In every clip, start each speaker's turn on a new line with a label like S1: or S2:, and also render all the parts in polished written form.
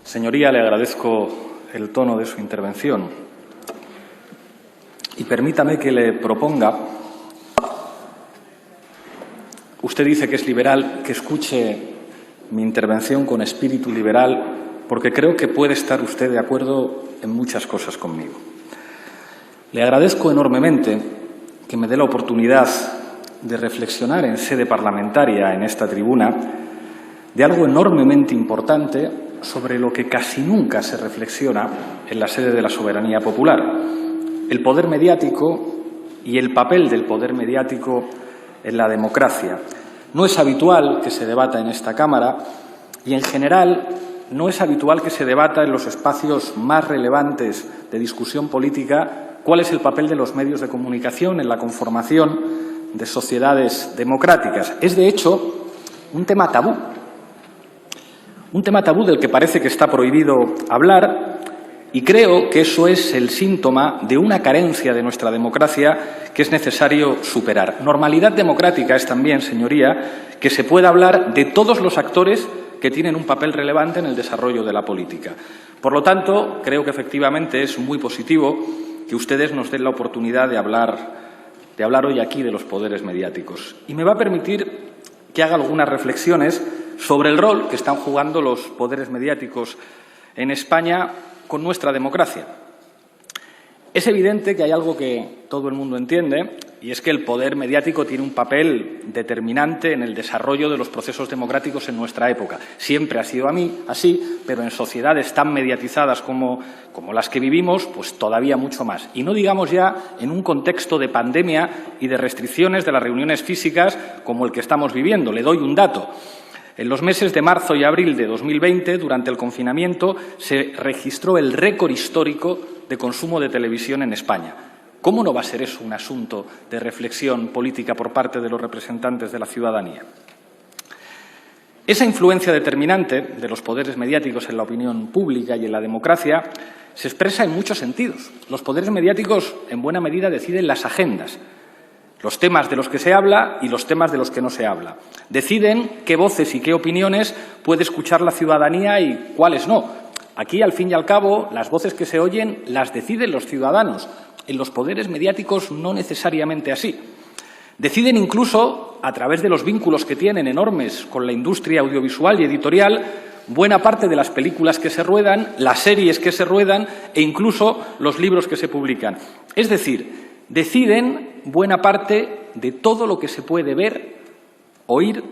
S1: Señoría, le agradezco el tono de su intervención y permítame que le proponga, usted dice que es liberal, que escuche mi intervención con espíritu liberal, porque creo que puede estar usted de acuerdo en muchas cosas conmigo. Le agradezco enormemente que me dé la oportunidad de reflexionar en sede parlamentaria, en esta tribuna, de algo enormemente importante sobre lo que casi nunca se reflexiona en la sede de la soberanía popular: el poder mediático y el papel del poder mediático en la democracia. No es habitual que se debata en esta Cámara y, en general, no es habitual que se debata en los espacios más relevantes de discusión política cuál es el papel de los medios de comunicación en la conformación de sociedades democráticas. Es, de hecho, un tema tabú. Un tema tabú del que parece que está prohibido hablar, y creo que eso es el síntoma de una carencia de nuestra democracia que es necesario superar. Normalidad democrática es también, señoría, que se pueda hablar de todos los actores que tienen un papel relevante en el desarrollo de la política. Por lo tanto, creo que efectivamente es muy positivo que ustedes nos den la oportunidad de hablar hoy aquí de los poderes mediáticos. Y me va a permitir que haga algunas reflexiones sobre el rol que están jugando los poderes mediáticos en España con nuestra democracia. Es evidente que hay algo que todo el mundo entiende, y es que el poder mediático tiene un papel determinante en el desarrollo de los procesos democráticos en nuestra época. Siempre ha sido así, pero en sociedades tan mediatizadas como las que vivimos, pues todavía mucho más. Y no digamos ya en un contexto de pandemia y de restricciones de las reuniones físicas como el que estamos viviendo. Le doy un dato. En los meses de marzo y abril de 2020, durante el confinamiento, se registró el récord histórico de consumo de televisión en España. ¿Cómo no va a ser eso un asunto de reflexión política por parte de los representantes de la ciudadanía? Esa influencia determinante de los poderes mediáticos en la opinión pública y en la democracia se expresa en muchos sentidos. Los poderes mediáticos, en buena medida, deciden las agendas, los temas de los que se habla y los temas de los que no se habla. Deciden qué voces y qué opiniones puede escuchar la ciudadanía y cuáles no. Aquí, al fin y al cabo, las voces que se oyen las deciden los ciudadanos. En los poderes mediáticos no necesariamente así. Deciden incluso, a través de los vínculos que tienen enormes con la industria audiovisual y editorial, buena parte de las películas que se ruedan, las series que se ruedan e incluso los libros que se publican. Es decir, deciden buena parte de todo lo que se puede ver, oír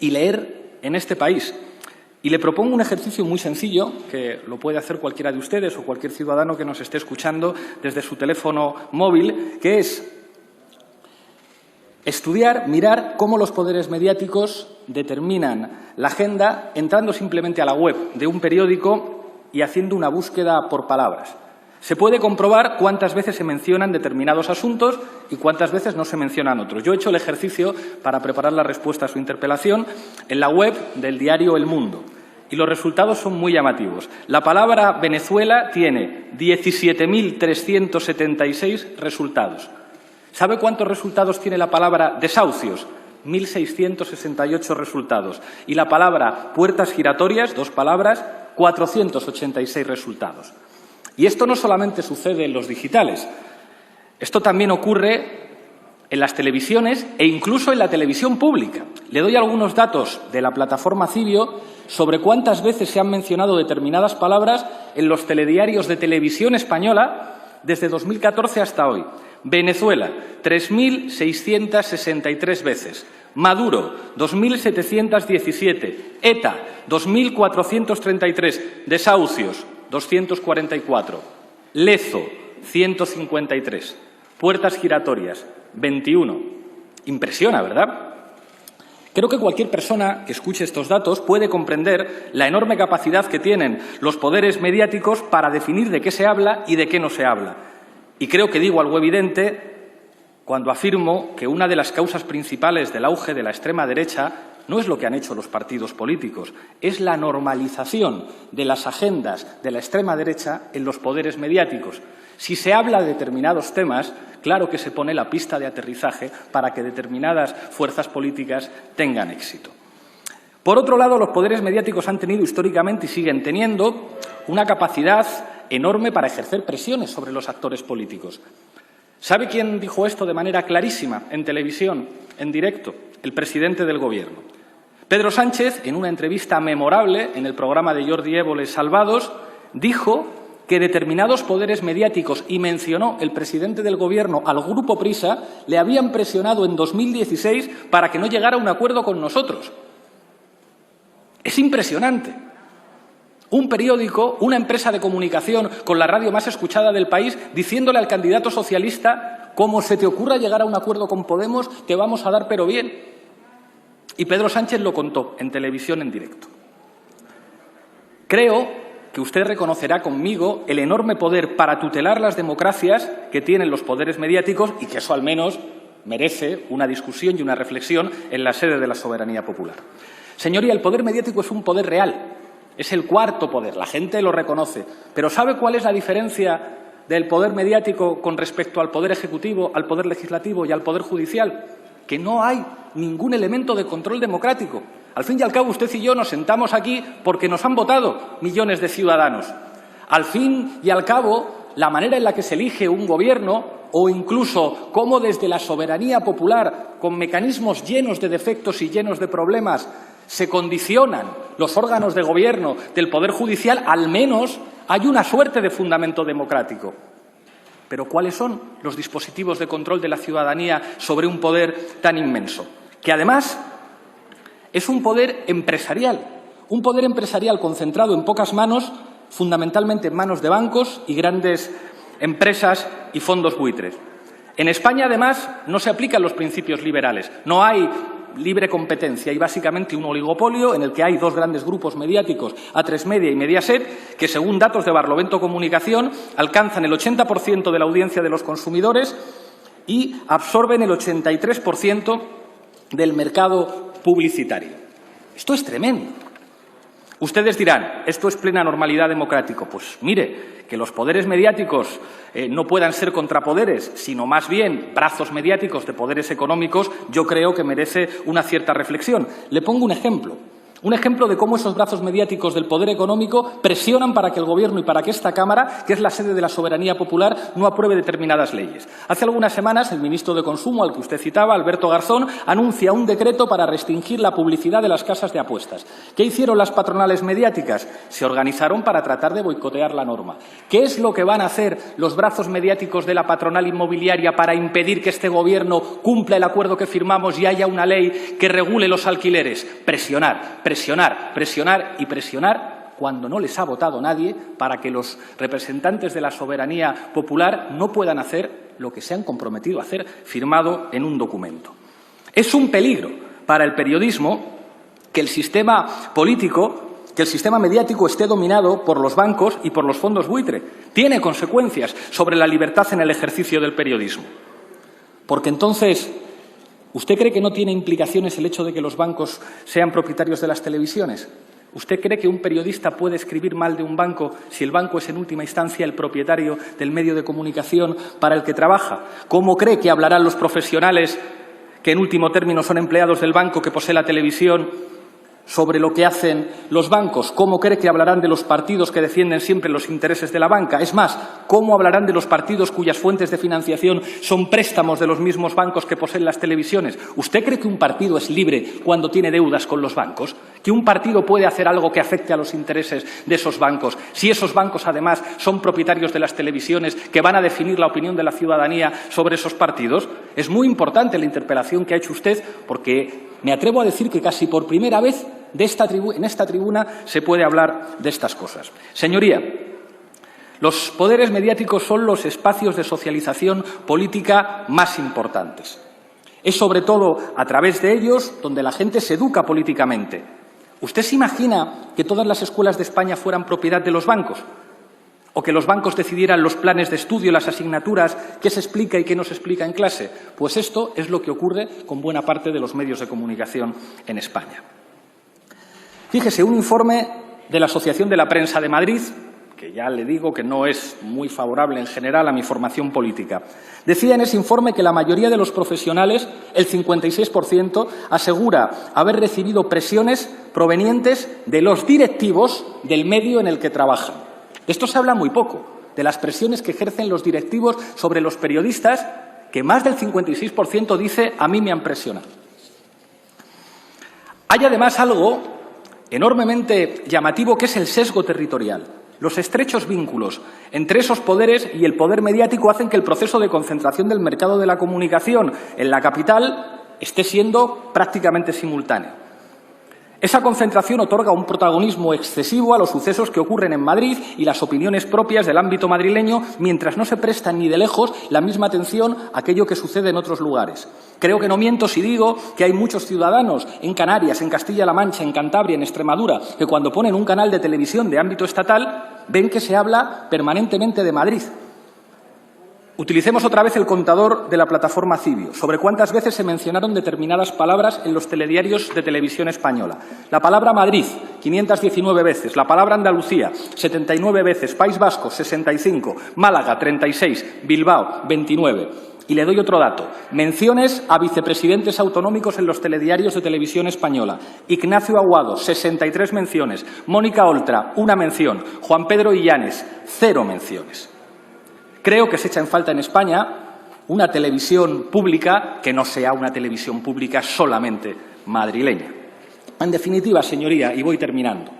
S1: y leer en este país. Y le propongo un ejercicio muy sencillo, que lo puede hacer cualquiera de ustedes o cualquier ciudadano que nos esté escuchando desde su teléfono móvil, que es estudiar, mirar cómo los poderes mediáticos determinan la agenda entrando simplemente a la web de un periódico y haciendo una búsqueda por palabras. Se puede comprobar cuántas veces se mencionan determinados asuntos y cuántas veces no se mencionan otros. Yo he hecho el ejercicio para preparar la respuesta a su interpelación en la web del diario El Mundo y los resultados son muy llamativos. La palabra Venezuela tiene 17.376 resultados. ¿Sabe cuántos resultados tiene la palabra desahucios? 1.668 resultados. Y la palabra puertas giratorias, dos palabras, 486 resultados. Y esto no solamente sucede en los digitales, esto también ocurre en las televisiones e incluso en la televisión pública. Le doy algunos datos de la plataforma Cibio sobre cuántas veces se han mencionado determinadas palabras en los telediarios de Televisión Española desde 2014 hasta hoy. Venezuela, 3.663 veces. Maduro, 2.717. ETA, 2.433. Desahucios, 244. Lezo, 153. Puertas giratorias, 21. Impresiona, ¿verdad? Creo que cualquier persona que escuche estos datos puede comprender la enorme capacidad que tienen los poderes mediáticos para definir de qué se habla y de qué no se habla. Y creo que digo algo evidente cuando afirmo que una de las causas principales del auge de la extrema derecha no es lo que han hecho los partidos políticos, es la normalización de las agendas de la extrema derecha en los poderes mediáticos. Si se habla de determinados temas, claro que se pone la pista de aterrizaje para que determinadas fuerzas políticas tengan éxito. Por otro lado, los poderes mediáticos han tenido históricamente y siguen teniendo una capacidad enorme para ejercer presiones sobre los actores políticos. ¿Sabe quién dijo esto de manera clarísima en televisión, en directo? El presidente del Gobierno. Pedro Sánchez, en una entrevista memorable en el programa de Jordi Évole Salvados, dijo que determinados poderes mediáticos, y mencionó el presidente del Gobierno al Grupo Prisa, le habían presionado en 2016 para que no llegara a un acuerdo con nosotros. Es impresionante. Un periódico, una empresa de comunicación con la radio más escuchada del país, diciéndole al candidato socialista: como se te ocurra llegar a un acuerdo con Podemos, te vamos a dar pero bien. Y Pedro Sánchez lo contó en televisión en directo. Creo que usted reconocerá conmigo el enorme poder para tutelar las democracias que tienen los poderes mediáticos y que eso al menos merece una discusión y una reflexión en la sede de la soberanía popular. Señoría, el poder mediático es un poder real, es el cuarto poder, la gente lo reconoce. Pero ¿sabe cuál es la diferencia del poder mediático con respecto al poder ejecutivo, al poder legislativo y al poder judicial? Que no hay ningún elemento de control democrático. Al fin y al cabo, usted y yo nos sentamos aquí porque nos han votado millones de ciudadanos. Al fin y al cabo, la manera en la que se elige un gobierno, o incluso cómo desde la soberanía popular, con mecanismos llenos de defectos y llenos de problemas, se condicionan los órganos de gobierno del Poder Judicial, al menos hay una suerte de fundamento democrático. Pero ¿cuáles son los dispositivos de control de la ciudadanía sobre un poder tan inmenso? Que además es un poder empresarial concentrado en pocas manos, fundamentalmente en manos de bancos y grandes empresas y fondos buitres. En España, además, no se aplican los principios liberales. No hay libre competencia, hay básicamente un oligopolio en el que hay dos grandes grupos mediáticos, A3 Media y Mediaset, que según datos de Barlovento Comunicación alcanzan el 80% de la audiencia de los consumidores y absorben el 83% del mercado publicitario. Esto es tremendo. Ustedes dirán, ¿esto es plena normalidad democrática? Pues mire, que los poderes mediáticos no puedan ser contrapoderes, sino más bien brazos mediáticos de poderes económicos, yo creo que merece una cierta reflexión. Le pongo un ejemplo de cómo esos brazos mediáticos del poder económico presionan para que el Gobierno y para que esta Cámara, que es la sede de la soberanía popular, no apruebe determinadas leyes. Hace algunas semanas, el ministro de Consumo, al que usted citaba, Alberto Garzón, anuncia un decreto para restringir la publicidad de las casas de apuestas. ¿Qué hicieron las patronales mediáticas? Se organizaron para tratar de boicotear la norma. ¿Qué es lo que van a hacer los brazos mediáticos de la patronal inmobiliaria para impedir que este Gobierno cumpla el acuerdo que firmamos y haya una ley que regule los alquileres? Presionar y presionar cuando no les ha votado nadie para que los representantes de la soberanía popular no puedan hacer lo que se han comprometido a hacer firmado en un documento. Es un peligro para el periodismo que el sistema político, que el sistema mediático esté dominado por los bancos y por los fondos buitre. Tiene consecuencias sobre la libertad en el ejercicio del periodismo. Porque entonces, ¿usted cree que no tiene implicaciones el hecho de que los bancos sean propietarios de las televisiones? ¿Usted cree que un periodista puede escribir mal de un banco si el banco es en última instancia el propietario del medio de comunicación para el que trabaja? ¿Cómo cree que hablarán los profesionales que en último término son empleados del banco que posee la televisión sobre lo que hacen los bancos? ¿Cómo cree que hablarán de los partidos que defienden siempre los intereses de la banca? Es más, ¿cómo hablarán de los partidos cuyas fuentes de financiación son préstamos de los mismos bancos que poseen las televisiones? ¿Usted cree que un partido es libre cuando tiene deudas con los bancos? ¿Que un partido puede hacer algo que afecte a los intereses de esos bancos si esos bancos, además, son propietarios de las televisiones que van a definir la opinión de la ciudadanía sobre esos partidos? Es muy importante la interpelación que ha hecho usted porque me atrevo a decir que casi por primera vez en esta tribuna se puede hablar de estas cosas. Señoría, los poderes mediáticos son los espacios de socialización política más importantes. Es sobre todo a través de ellos donde la gente se educa políticamente. ¿Usted se imagina que todas las escuelas de España fueran propiedad de los bancos? ¿O que los bancos decidieran los planes de estudio, las asignaturas, qué se explica y qué no se explica en clase? Pues esto es lo que ocurre con buena parte de los medios de comunicación en España. Fíjese, un informe de la Asociación de la Prensa de Madrid, que ya le digo que no es muy favorable en general a mi formación política. Decía en ese informe que la mayoría de los profesionales, el 56%, asegura haber recibido presiones provenientes de los directivos del medio en el que trabajan. De esto se habla muy poco, de las presiones que ejercen los directivos sobre los periodistas, que más del 56% dice a mí me han presionado. Hay además algo enormemente llamativo que es el sesgo territorial. Los estrechos vínculos entre esos poderes y el poder mediático hacen que el proceso de concentración del mercado de la comunicación en la capital esté siendo prácticamente simultáneo. Esa concentración otorga un protagonismo excesivo a los sucesos que ocurren en Madrid y las opiniones propias del ámbito madrileño, mientras no se presta ni de lejos la misma atención a aquello que sucede en otros lugares. Creo que no miento si digo que hay muchos ciudadanos en Canarias, en Castilla-La Mancha, en Cantabria, en Extremadura, que cuando ponen un canal de televisión de ámbito estatal ven que se habla permanentemente de Madrid. Utilicemos otra vez el contador de la plataforma Cibio, sobre cuántas veces se mencionaron determinadas palabras en los telediarios de televisión española. La palabra Madrid, 519 veces. La palabra Andalucía, 79 veces. País Vasco, 65. Málaga, 36. Bilbao, 29. Y le doy otro dato. Menciones a vicepresidentes autonómicos en los telediarios de televisión española. Ignacio Aguado, 63 menciones. Mónica Oltra, 1 mención. Juan Pedro Illanes, 0 menciones. Creo que se echa en falta en España una televisión pública que no sea una televisión pública solamente madrileña. En definitiva, señoría, y voy terminando,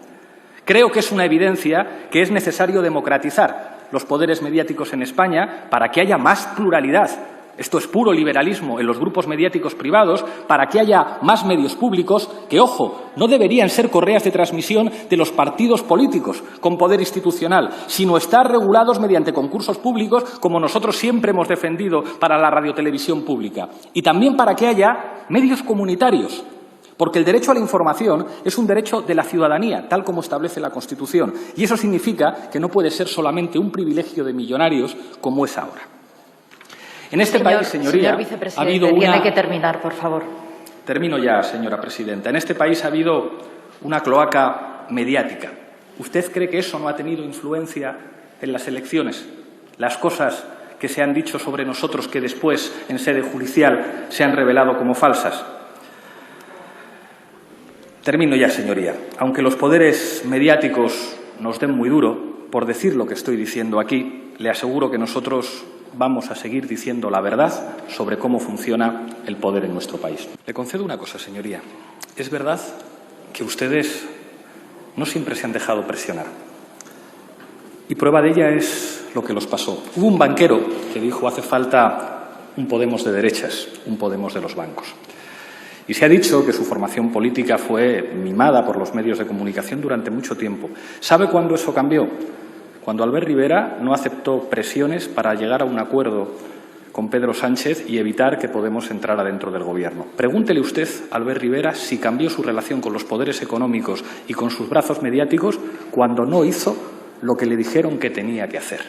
S1: creo que es una evidencia que es necesario democratizar los poderes mediáticos en España para que haya más pluralidad. Esto es puro liberalismo en los grupos mediáticos privados, para que haya más medios públicos que, ojo, no deberían ser correas de transmisión de los partidos políticos con poder institucional, sino estar regulados mediante concursos públicos, como nosotros siempre hemos defendido para la radiotelevisión pública. Y también para que haya medios comunitarios, porque el derecho a la información es un derecho de la ciudadanía, tal como establece la Constitución. Y eso significa que no puede ser solamente un privilegio de millonarios como es ahora. En este país, señoría, ha habido una...
S2: Tiene que terminar, por favor.
S1: Termino ya, señora presidenta. En este país ha habido una cloaca mediática. ¿Usted cree que eso no ha tenido influencia en las elecciones? Las cosas que se han dicho sobre nosotros que después, en sede judicial, se han revelado como falsas. Termino ya, señoría. Aunque los poderes mediáticos nos den muy duro por decir lo que estoy diciendo aquí, le aseguro que nosotros vamos a seguir diciendo la verdad sobre cómo funciona el poder en nuestro país. Le concedo una cosa, señoría. Es verdad que ustedes no siempre se han dejado presionar. Y prueba de ella es lo que los pasó. Hubo un banquero que dijo: hace falta un Podemos de derechas, un Podemos de los bancos. Y se ha dicho que su formación política fue mimada por los medios de comunicación durante mucho tiempo. ¿Sabe cuándo eso cambió? Cuando Albert Rivera no aceptó presiones para llegar a un acuerdo con Pedro Sánchez y evitar que Podemos entrara dentro del Gobierno. Pregúntele usted a Albert Rivera si cambió su relación con los poderes económicos y con sus brazos mediáticos cuando no hizo lo que le dijeron que tenía que hacer.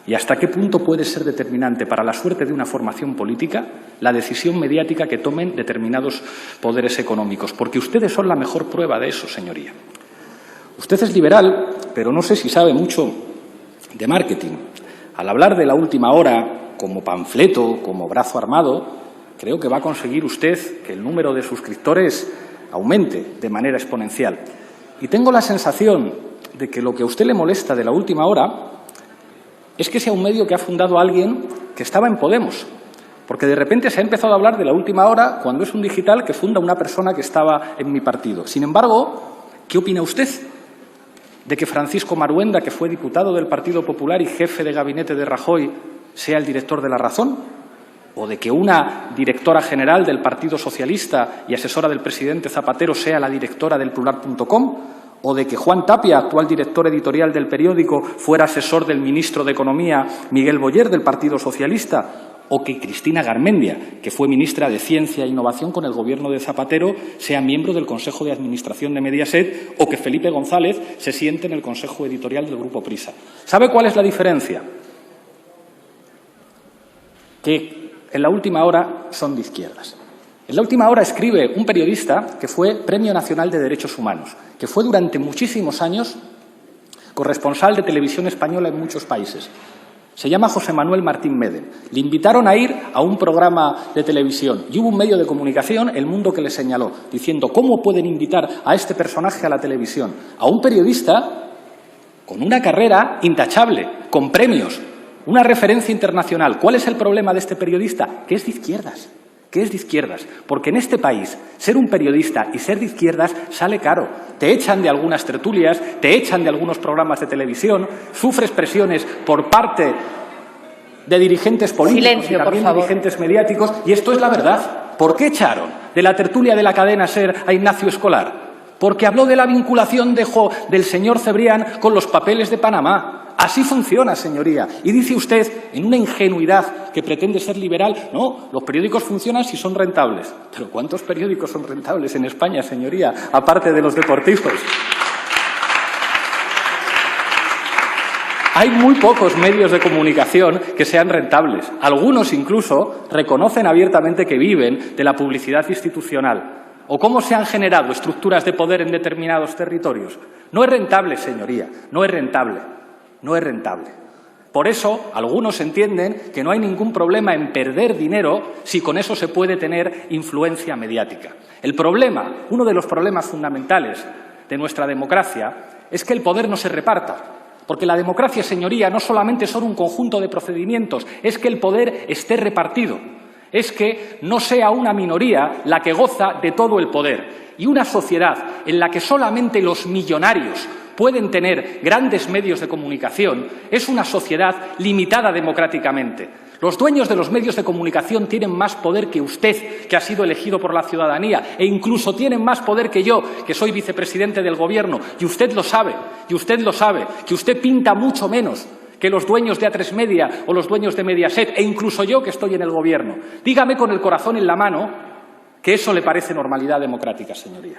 S1: Y hasta qué punto puede ser determinante para la suerte de una formación política la decisión mediática que tomen determinados poderes económicos. Porque ustedes son la mejor prueba de eso, señoría. Usted es liberal, pero no sé si sabe mucho de marketing. Al hablar de la última hora como panfleto, como brazo armado, creo que va a conseguir usted que el número de suscriptores aumente de manera exponencial. Y tengo la sensación de que lo que a usted le molesta de la última hora es que sea un medio que ha fundado alguien que estaba en Podemos. Porque de repente se ha empezado a hablar de la última hora cuando es un digital que funda una persona que estaba en mi partido. Sin embargo, ¿qué opina usted de que Francisco Maruenda, que fue diputado del Partido Popular y jefe de gabinete de Rajoy, sea el director de La Razón? ¿O de que una directora general del Partido Socialista y asesora del presidente Zapatero sea la directora del Plural.com? ¿O de que Juan Tapia, actual director editorial del periódico, fuera asesor del ministro de Economía Miguel Boyer del Partido Socialista? ¿O que Cristina Garmendia, que fue ministra de Ciencia e Innovación con el Gobierno de Zapatero, sea miembro del Consejo de Administración de Mediaset? ¿O que Felipe González se siente en el Consejo Editorial del Grupo Prisa? ¿Sabe cuál es la diferencia? Que en la última hora son de izquierdas. En la última hora escribe un periodista que fue Premio Nacional de Derechos Humanos, que fue durante muchísimos años corresponsal de Televisión Española en muchos países. Se llama José Manuel Martín Meden. Le invitaron a ir a un programa de televisión y hubo un medio de comunicación, El Mundo, que le señaló, diciendo ¿cómo pueden invitar a este personaje a la televisión? A un periodista con una carrera intachable, con premios, una referencia internacional. ¿Cuál es el problema de este periodista? Que es de izquierdas. Que es de izquierdas, porque en este país ser un periodista y ser de izquierdas sale caro. Te echan de algunas tertulias, te echan de algunos programas de televisión, sufres presiones por parte de dirigentes políticos y también dirigentes mediáticos, y esto es la verdad. ¿Por qué echaron de la tertulia de la cadena SER a Ignacio Escolar? Porque habló de la vinculación del señor Cebrián con los papeles de Panamá. Así funciona, señoría. Y dice usted, en una ingenuidad que pretende ser liberal, no, los periódicos funcionan si son rentables. Pero ¿cuántos periódicos son rentables en España, señoría, aparte de los deportivos? Hay muy pocos medios de comunicación que sean rentables. Algunos incluso reconocen abiertamente que viven de la publicidad institucional. ¿O cómo se han generado estructuras de poder en determinados territorios? No es rentable, señoría, no es rentable. No es rentable. Por eso, algunos entienden que no hay ningún problema en perder dinero si con eso se puede tener influencia mediática. El problema, uno de los problemas fundamentales de nuestra democracia, es que el poder no se reparta. Porque la democracia, señoría, no solamente son un conjunto de procedimientos, es que el poder esté repartido. Es que no sea una minoría la que goza de todo el poder. Y una sociedad en la que solamente los millonarios pueden tener grandes medios de comunicación es una sociedad limitada democráticamente. Los dueños de los medios de comunicación tienen más poder que usted, que ha sido elegido por la ciudadanía, e incluso tienen más poder que yo, que soy vicepresidente del Gobierno, y usted lo sabe, que usted pinta mucho menos que los dueños de A3 Media o los dueños de Mediaset, e incluso yo, que estoy en el Gobierno. Dígame con el corazón en la mano que eso le parece normalidad democrática, señoría.